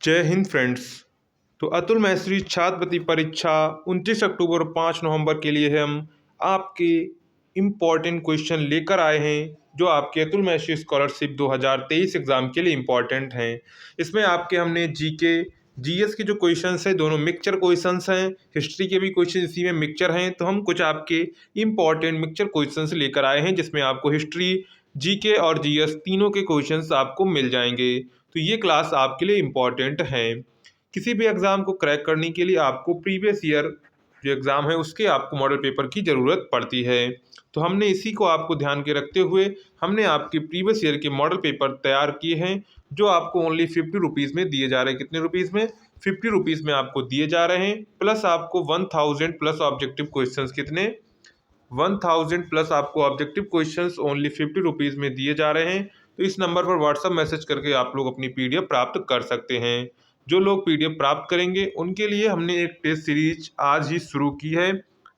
जय हिंद फ्रेंड्स। तो अतुल महर्षि छात्रवृत्ति परीक्षा 29 अक्टूबर और 5 नवंबर के लिए हम आपके इम्पॉर्टेंट क्वेश्चन लेकर आए हैं जो आपके अतुल महर्षि स्कॉलरशिप 2023 एग्ज़ाम के लिए इम्पॉर्टेंट हैं। इसमें आपके हमने जीके जीएस के जो क्वेश्चंस हैं दोनों मिक्सचर क्वेश्चंस हैं, हिस्ट्री के भी क्वेश्चन इसी में मिक्सचर हैं। तो हम कुछ आपके इम्पॉर्टेंट मिक्सचर क्वेश्चंस लेकर आए हैं जिसमें आपको हिस्ट्री, जीके और जीएस तीनों के क्वेश्चंस आपको मिल जाएंगे। तो ये क्लास आपके लिए इम्पॉर्टेंट है। किसी भी एग्ज़ाम को क्रैक करने के लिए आपको प्रीवियस ईयर जो एग्ज़ाम है उसके आपको मॉडल पेपर की ज़रूरत पड़ती है। तो हमने इसी को आपको ध्यान के रखते हुए हमने आपके प्रीवियस ईयर के मॉडल पेपर तैयार किए हैं जो आपको ओनली 50 रुपीज़ में दिए जा रहे हैं। कितने रुपीज़ में? 50 रुपीज़ में आपको दिए जा रहे हैं। प्लस आपको 1000 प्लस ऑब्जेक्टिव क्वेश्चंस कितने? 1000 प्लस आपको ऑब्जेक्टिव क्वेश्चंस ओनली 50 रुपीज़ में दिए जा रहे हैं। तो इस नंबर पर व्हाट्सअप मैसेज करके आप लोग अपनी पीडीएफ प्राप्त कर सकते हैं। जो लोग पीडीएफ प्राप्त करेंगे उनके लिए हमने एक टेस्ट सीरीज आज ही शुरू की है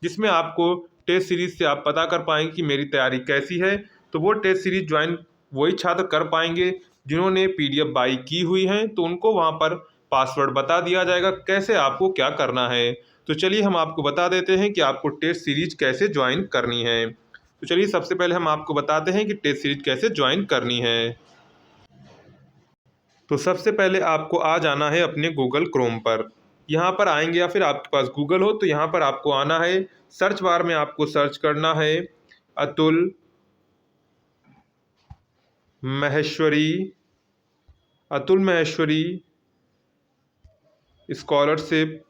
जिसमें आपको टेस्ट सीरीज से आप पता कर पाएंगे कि मेरी तैयारी कैसी है। तो वो टेस्ट सीरीज ज्वाइन वही छात्र कर पाएंगे जिन्होंने पीडीएफ बाई की हुई है। तो उनको वहाँ पर पासवर्ड बता दिया जाएगा कैसे आपको क्या करना है। तो चलिए हम आपको बता देते हैं कि आपको टेस्ट सीरीज कैसे ज्वाइन करनी है। तो चलिए सबसे पहले हम आपको बताते हैं कि टेस्ट सीरीज कैसे ज्वाइन करनी है। तो सबसे पहले आपको आ जाना है अपने गूगल क्रोम पर। यहाँ पर आएंगे या फिर आपके पास गूगल हो तो यहाँ पर आपको आना है। सर्च बार में आपको सर्च करना है Atul Maheshwari, Atul Maheshwari scholarship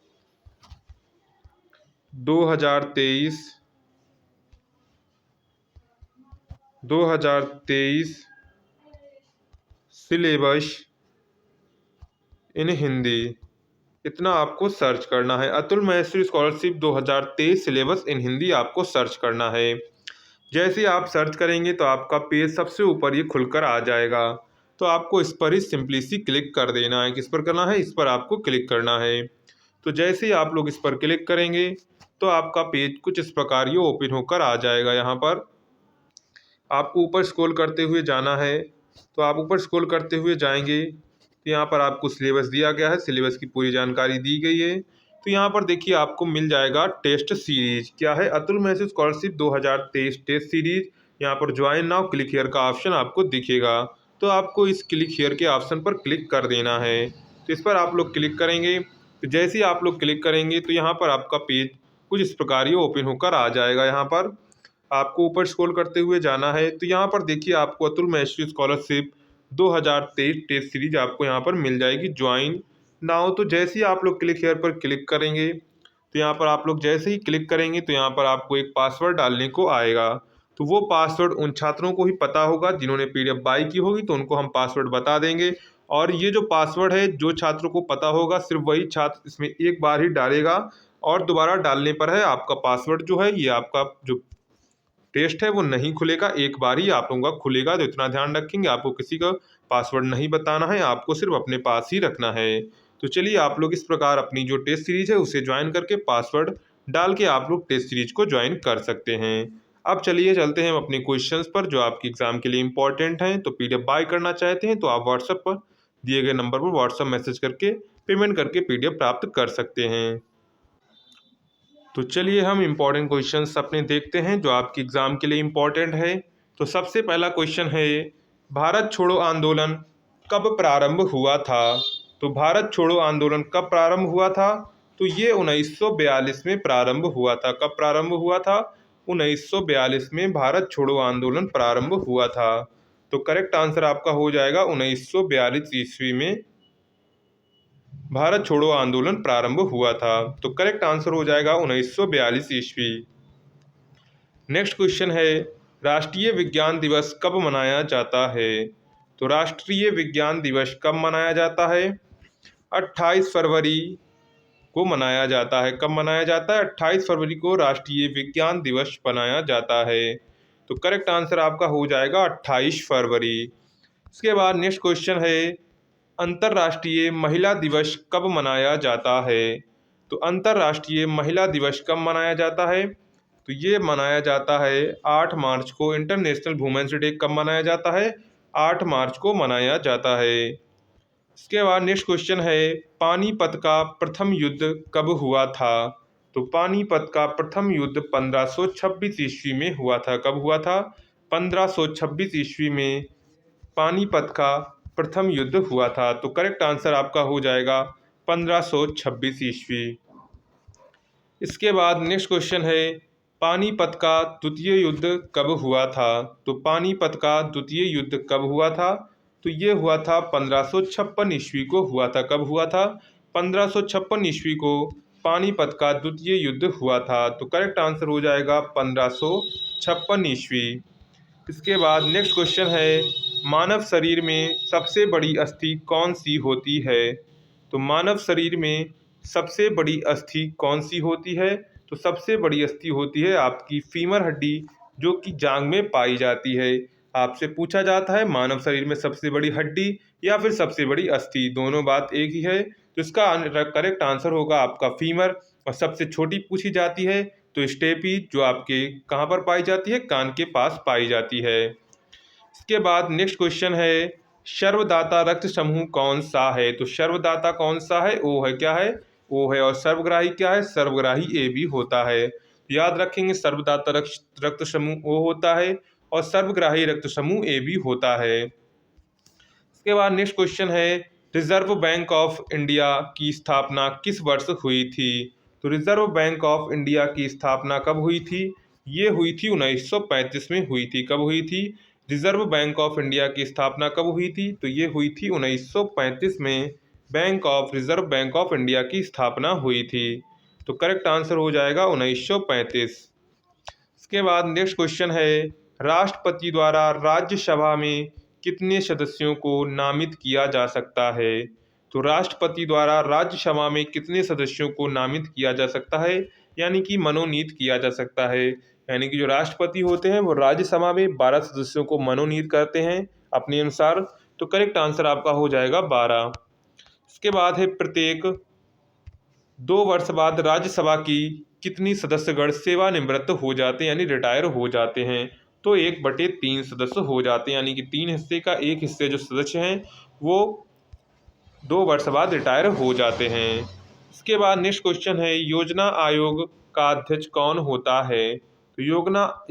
2023 syllabus in Hindi, इतना आपको सर्च करना है। Atul Maheshwari scholarship 2023 syllabus in Hindi आपको सर्च करना है। जैसे ही आप सर्च करेंगे तो आपका पेज सबसे ऊपर ये खुलकर आ जाएगा। तो आपको इस पर ही सिंपली सी क्लिक कर देना है। किस पर करना है? इस पर आपको क्लिक करना है। तो जैसे ही आप लोग इस पर क्लिक करेंगे तो आपका पेज कुछ इस प्रकार ये ओपन होकर आ जाएगा। यहाँ पर आपको ऊपर स्क्रॉल करते हुए जाना है। तो आप ऊपर स्क्रॉल करते हुए जाएंगे तो यहाँ पर आपको सिलेबस दिया गया है, सिलेबस की पूरी जानकारी दी गई है। तो यहाँ पर देखिए आपको मिल जाएगा टेस्ट सीरीज। क्या है? अतुल महर्षि स्कॉलरशिप 2023 टेस्ट सीरीज। यहाँ पर ज्वाइन नाउ क्लिक हियर का ऑप्शन आपको दिखेगा। तो आपको इस क्लिक हियर के ऑप्शन पर क्लिक कर देना है। तो इस पर आप लोग क्लिक करेंगे। तो जैसे ही आप लोग क्लिक करेंगे तो यहाँ पर आपका पेज कुछ इस प्रकार ये ओपन होकर आ जाएगा। यहाँ पर आपको ऊपर स्क्रॉल करते हुए जाना है। तो यहाँ पर देखिए आपको अतुल महर्षि स्कॉलरशिप 2023 टेस्ट सीरीज आपको यहाँ पर मिल जाएगी ज्वाइन नाउ। तो जैसे ही आप लोग क्लिक हेयर पर क्लिक करेंगे तो यहाँ पर आप लोग जैसे ही क्लिक करेंगे तो यहाँ पर आपको एक पासवर्ड डालने को आएगा। तो वो पासवर्ड उन छात्रों को ही पता होगा जिन्होंने पीडीएफ बाई की होगी, तो उनको हम पासवर्ड बता देंगे। और ये जो पासवर्ड है जो छात्रों को पता होगा सिर्फ वही छात्र इसमें एक बार ही डालेगा और दोबारा डालने पर है आपका पासवर्ड जो है ये आपका जो टेस्ट है वो नहीं खुलेगा, एक बार ही आप लोगों का खुलेगा। तो इतना ध्यान रखेंगे, आपको किसी का पासवर्ड नहीं बताना है, आपको सिर्फ अपने पास ही रखना है। तो चलिए आप लोग इस प्रकार अपनी जो टेस्ट सीरीज है उसे ज्वाइन करके पासवर्ड डाल के आप लोग टेस्ट सीरीज को ज्वाइन कर सकते हैं। अब चलिए चलते हैं हम अपने क्वेश्चंस पर जो आपके एग्जाम के लिए इंपॉर्टेंट हैं। तो पीडीएफ बाय करना चाहते हैं तो आप व्हाट्सएप पर दिए गए नंबर पर व्हाट्सएप मैसेज करके पेमेंट करके पीडीएफ प्राप्त कर सकते हैं। तो चलिए हम इम्पॉर्टेंट क्वेश्चंस अपने देखते हैं जो आपके एग्ज़ाम के लिए इम्पॉर्टेंट है। तो सबसे पहला क्वेश्चन है भारत छोड़ो आंदोलन कब प्रारंभ हुआ था? तो भारत छोड़ो आंदोलन कब प्रारंभ हुआ था? तो ये 1942 में प्रारंभ हुआ था। कब प्रारंभ हुआ था? 1942 में भारत छोड़ो आंदोलन प्रारंभ हुआ था। तो करेक्ट आंसर आपका हो जाएगा 1942 ईस्वी में भारत छोड़ो आंदोलन प्रारंभ हुआ था। तो करेक्ट आंसर हो जाएगा 1942 ईस्वी। नेक्स्ट क्वेश्चन है राष्ट्रीय विज्ञान दिवस कब मनाया जाता है? तो राष्ट्रीय विज्ञान दिवस कब मनाया जाता है? 28 फरवरी को मनाया जाता है। कब मनाया जाता है? 28 फरवरी को राष्ट्रीय विज्ञान दिवस मनाया जाता है। तो करेक्ट आंसर आपका हो जाएगा 28 फरवरी। इसके बाद नेक्स्ट क्वेश्चन है अंतर्राष्ट्रीय महिला दिवस कब मनाया जाता है? तो अंतर्राष्ट्रीय महिला दिवस कब मनाया जाता है? तो ये मनाया जाता है 8 मार्च को। इंटरनेशनल वुमेन्स डे कब मनाया जाता है? 8 मार्च को मनाया जाता है। इसके बाद नेक्स्ट क्वेश्चन है, पानीपत का प्रथम युद्ध कब हुआ था? तो पानीपत का प्रथम युद्ध 1526 ईस्वी में हुआ था। कब हुआ था? 1526 ईस्वी में पानीपत का प्रथम युद्ध हुआ था। तो करेक्ट आंसर आपका हो जाएगा 1526 ईस्वी। इसके बाद नेक्स्ट क्वेश्चन है, पानीपत का द्वितीय युद्ध कब हुआ था? तो पानीपत का द्वितीय युद्ध कब हुआ था? तो ये हुआ था 1556 ईस्वी को हुआ था। कब हुआ था? 1556 ईस्वी को पानीपत का द्वितीय युद्ध हुआ था। तो करेक्ट आंसर हो जाएगा 1556 ईस्वी। इसके बाद नेक्स्ट क्वेश्चन है, मानव शरीर में सबसे बड़ी अस्थि कौन सी होती है? तो मानव शरीर में सबसे बड़ी अस्थि कौन सी होती है? तो सबसे बड़ी अस्थि होती है आपकी फीमर हड्डी, जो कि जांग में पाई जाती है। आपसे पूछा जाता है मानव शरीर में सबसे बड़ी हड्डी या फिर सबसे बड़ी अस्थि, दोनों बात एक ही है। तो इसका करेक्ट आंसर होगा आपका फीमर। और सबसे छोटी पूछी जाती है तो स्टेपी, जो आपके कहाँ पर पाई जाती है? कान के पास पाई जाती है। इसके बाद नेक्स्ट क्वेश्चन है, सर्वदाता रक्त समूह कौन सा है? तो सर्वदाता कौन सा है? ओ है, क्या है? ओ है। और सर्वग्राही क्या है? सर्वग्राही ए भी होता है। याद रखेंगे, सर्वदाता रक्त समूह ओ होता है और सर्वग्राही रक्त समूह ए भी होता है। इसके बाद नेक्स्ट क्वेश्चन है, रिजर्व बैंक ऑफ इंडिया की स्थापना किस वर्ष हुई थी? तो रिजर्व बैंक ऑफ इंडिया की स्थापना कब हुई थी? ये हुई थी 1935 में हुई थी। कब हुई थी? रिजर्व बैंक ऑफ इंडिया की स्थापना कब हुई थी? तो ये हुई थी 1935 में रिजर्व बैंक ऑफ इंडिया की स्थापना हुई थी। तो करेक्ट आंसर हो जाएगा 1935। इसके बाद नेक्स्ट क्वेश्चन है, राष्ट्रपति द्वारा राज्यसभा में कितने सदस्यों को नामित किया जा सकता है? तो राष्ट्रपति द्वारा राज्यसभा में कितने सदस्यों को नामित किया जा सकता है, यानी कि मनोनीत किया जा सकता है? यानी कि जो राष्ट्रपति होते हैं वो राज्यसभा में 12 सदस्यों को मनोनीत करते हैं अपने अनुसार। तो करेक्ट आंसर आपका हो जाएगा 12। इसके बाद है, प्रत्येक 2 वर्ष बाद राज्यसभा की कितनी सदस्यगण सेवानिवृत्त हो जाते हैं, यानी रिटायर हो जाते हैं? तो 1/3 सदस्य हो जाते हैं, यानी कि 3 हिस्से का 1 हिस्से जो सदस्य हैं वो 2 वर्ष बाद रिटायर हो जाते हैं। इसके बाद नेक्स्ट क्वेश्चन है, योजना आयोग का अध्यक्ष कौन होता है? तो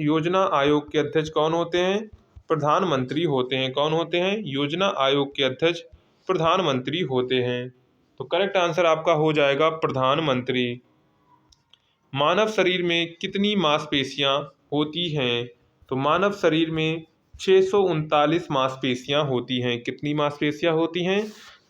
योजना आयोग के अध्यक्ष कौन होते हैं? प्रधानमंत्री होते हैं। कौन होते हैं? योजना आयोग के अध्यक्ष प्रधानमंत्री होते हैं। तो करेक्ट आंसर आपका हो जाएगा प्रधानमंत्री। मानव शरीर में कितनी मांसपेशियां होती हैं? तो मानव शरीर में 639 मांसपेशियां होती हैं। कितनी मांसपेशियां होती हैं?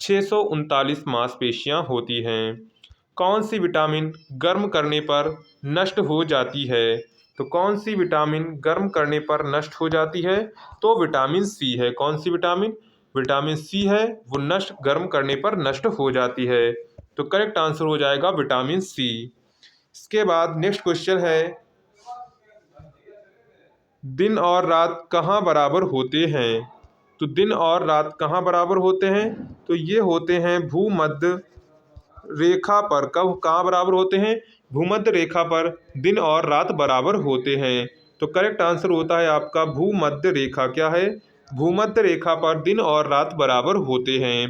639 मांसपेशियां होती हैं। कौन सी विटामिन गर्म करने पर नष्ट हो जाती है? तो कौन सी विटामिन गर्म करने पर नष्ट हो जाती है? तो विटामिन सी है। कौन सी विटामिन? विटामिन सी है, वो गर्म करने पर नष्ट हो जाती है। तो करेक्ट आंसर हो जाएगा विटामिन सी। इसके बाद नेक्स्ट क्वेश्चन है, दिन और रात कहाँ बराबर होते हैं? तो दिन और रात कहाँ बराबर होते हैं? तो ये होते हैं भूमध्य रेखा पर। कब कहाँ बराबर होते हैं? भूमध्य रेखा पर दिन और रात बराबर होते हैं। तो करेक्ट आंसर होता है आपका भूमध्य रेखा। क्या है? भूमध्य रेखा पर दिन और रात बराबर होते हैं।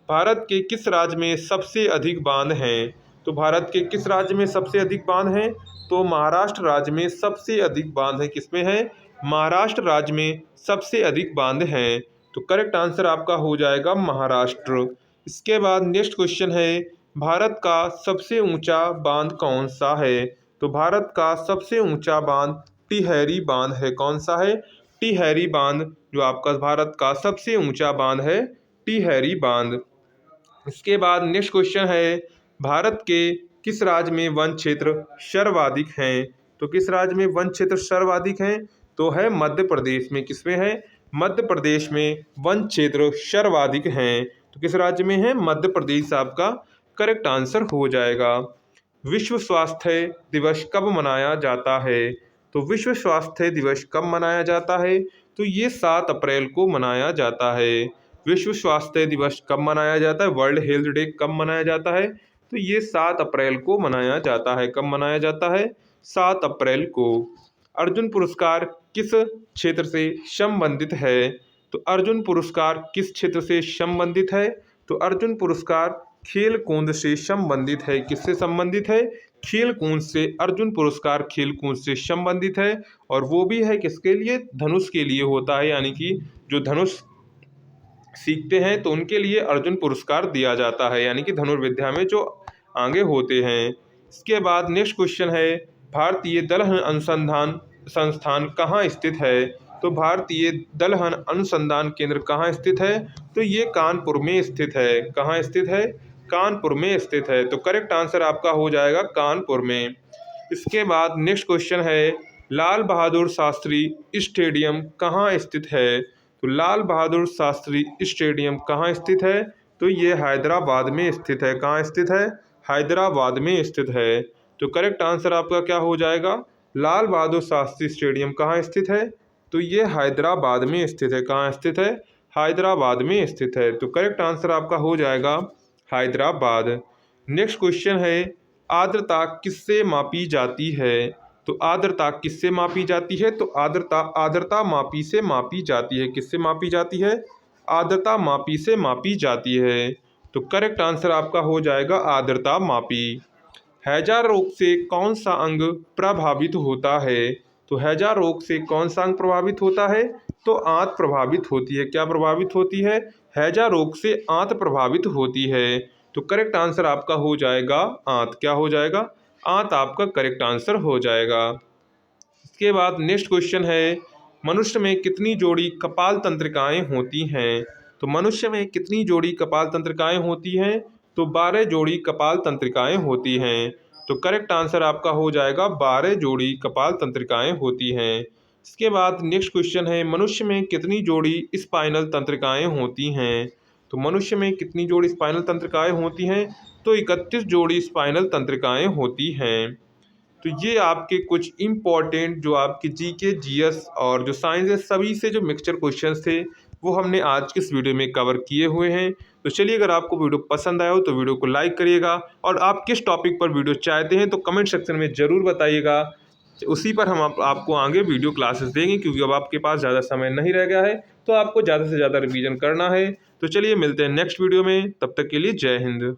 भारत के किस राज्य में सबसे अधिक बांध हैं? तो भारत के किस राज्य में सबसे अधिक बांध हैं? तो महाराष्ट्र राज्य में सबसे अधिक बांध है। किसमें है? महाराष्ट्र राज्य में सबसे अधिक बांध हैं। तो करेक्ट आंसर आपका हो जाएगा महाराष्ट्र। इसके बाद नेक्स्ट क्वेश्चन है, भारत का सबसे ऊंचा बांध कौन सा है? तो भारत का सबसे ऊंचा बांध टिहरी बांध है। कौन सा है? टिहरी बांध, जो आपका भारत का सबसे ऊंचा बांध है, टिहरी बांध। इसके बाद नेक्स्ट क्वेश्चन है, भारत के किस राज्य में वन क्षेत्र सर्वाधिक हैं? तो किस राज्य में वन क्षेत्र सर्वाधिक हैं? तो है मध्य प्रदेश में। किसमें है? मध्य प्रदेश में वन क्षेत्र सर्वाधिक हैं। तो किस राज्य में है? मध्य प्रदेश आपका करेक्ट आंसर हो जाएगा। विश्व स्वास्थ्य दिवस कब मनाया जाता है? तो विश्व स्वास्थ्य दिवस कब मनाया जाता है? तो ये 7 अप्रैल को मनाया जाता है। विश्व स्वास्थ्य दिवस कब मनाया जाता है? वर्ल्ड हेल्थ डे कब मनाया जाता है? तो ये 7 अप्रैल को मनाया जाता है। कब मनाया जाता है? 7 अप्रैल को। अर्जुन पुरस्कार किस क्षेत्र से संबंधित है? तो अर्जुन पुरस्कार किस क्षेत्र से संबंधित है? तो अर्जुन पुरस्कार खेल कूद से संबंधित है। किससे संबंधित है? खेल कूद से। अर्जुन पुरस्कार खेल कूद से संबंधित है और वो भी है किसके लिए? धनुष के लिए होता है, यानी कि जो धनुष सीखते हैं तो उनके लिए अर्जुन पुरस्कार दिया जाता है, यानी कि धनुर्विद्या में जो आगे होते हैं। इसके बाद नेक्स्ट क्वेश्चन है, भारतीय दलहन अनुसंधान संस्थान कहाँ स्थित है? तो भारतीय दलहन अनुसंधान केंद्र कहाँ स्थित है? तो ये कानपुर में स्थित है। कहाँ स्थित है? कानपुर में स्थित है। तो करेक्ट आंसर आपका हो जाएगा कानपुर में। इसके बाद नेक्स्ट क्वेश्चन है, लाल बहादुर शास्त्री स्टेडियम कहाँ स्थित है? तो लाल बहादुर शास्त्री स्टेडियम कहाँ स्थित है? तो ये हैदराबाद में स्थित है। कहाँ स्थित है? हैदराबाद में स्थित है। तो करेक्ट आंसर आपका क्या हो जाएगा? लाल बहादुर शास्त्री स्टेडियम कहाँ स्थित है? तो ये हैदराबाद में स्थित है। कहाँ स्थित है? हैदराबाद में स्थित है। तो करेक्ट आंसर आपका हो जाएगा हैदराबाद। नेक्स्ट क्वेश्चन है, आर्द्रता किससे मापी जाती है? तो आर्द्रता किससे मापी जाती है? तो आर्द्रता मापी से मापी जाती है। किससे मापी जाती है? आर्द्रता मापी से मापी जाती है। तो करेक्ट आंसर आपका हो जाएगा आर्द्रता मापी। हैजा रोग से कौन सा अंग प्रभावित होता है? तो हैजा रोग से कौन सा अंग प्रभावित होता है? तो आंत प्रभावित होती है। क्या प्रभावित होती है? हैजा रोग से आंत प्रभावित होती है। तो करेक्ट आंसर आपका हो जाएगा आंत। क्या हो जाएगा? आंत आपका करेक्ट आंसर हो जाएगा। इसके बाद नेक्स्ट क्वेश्चन है, मनुष्य में कितनी जोड़ी कपाल तंत्रिकाएं होती हैं? तो मनुष्य में कितनी जोड़ी कपाल तंत्रिकाएं होती हैं? तो 12 जोड़ी कपाल तंत्रिकाएं होती हैं। तो करेक्ट आंसर आपका हो जाएगा 12 जोड़ी कपाल तंत्रिकाएं होती हैं। इसके बाद नेक्स्ट क्वेश्चन है, मनुष्य में कितनी जोड़ी स्पाइनल तंत्रिकाएं होती हैं? तो मनुष्य में कितनी जोड़ी स्पाइनल तंत्रिकाएं होती हैं? तो 31 जोड़ी स्पाइनल तंत्रिकाएं होती हैं। तो ये आपके कुछ इम्पॉर्टेंट जो आपके जीके, जीएस और जो साइंस है सभी से जो मिक्सचर क्वेश्चंस थे वो हमने आज के इस वीडियो में कवर किए हुए हैं। तो चलिए, अगर आपको वीडियो पसंद आया हो तो वीडियो को लाइक करिएगा और आप किस टॉपिक पर वीडियो चाहते हैं तो कमेंट सेक्शन में ज़रूर बताइएगा। उसी पर हम आपको आगे वीडियो क्लासेस देंगे, क्योंकि अब आपके पास ज़्यादा समय नहीं रह गया है तो आपको ज़्यादा से ज़्यादा रिवीजन करना है। तो चलिए मिलते हैं नेक्स्ट वीडियो में, तब तक के लिए जय हिंद।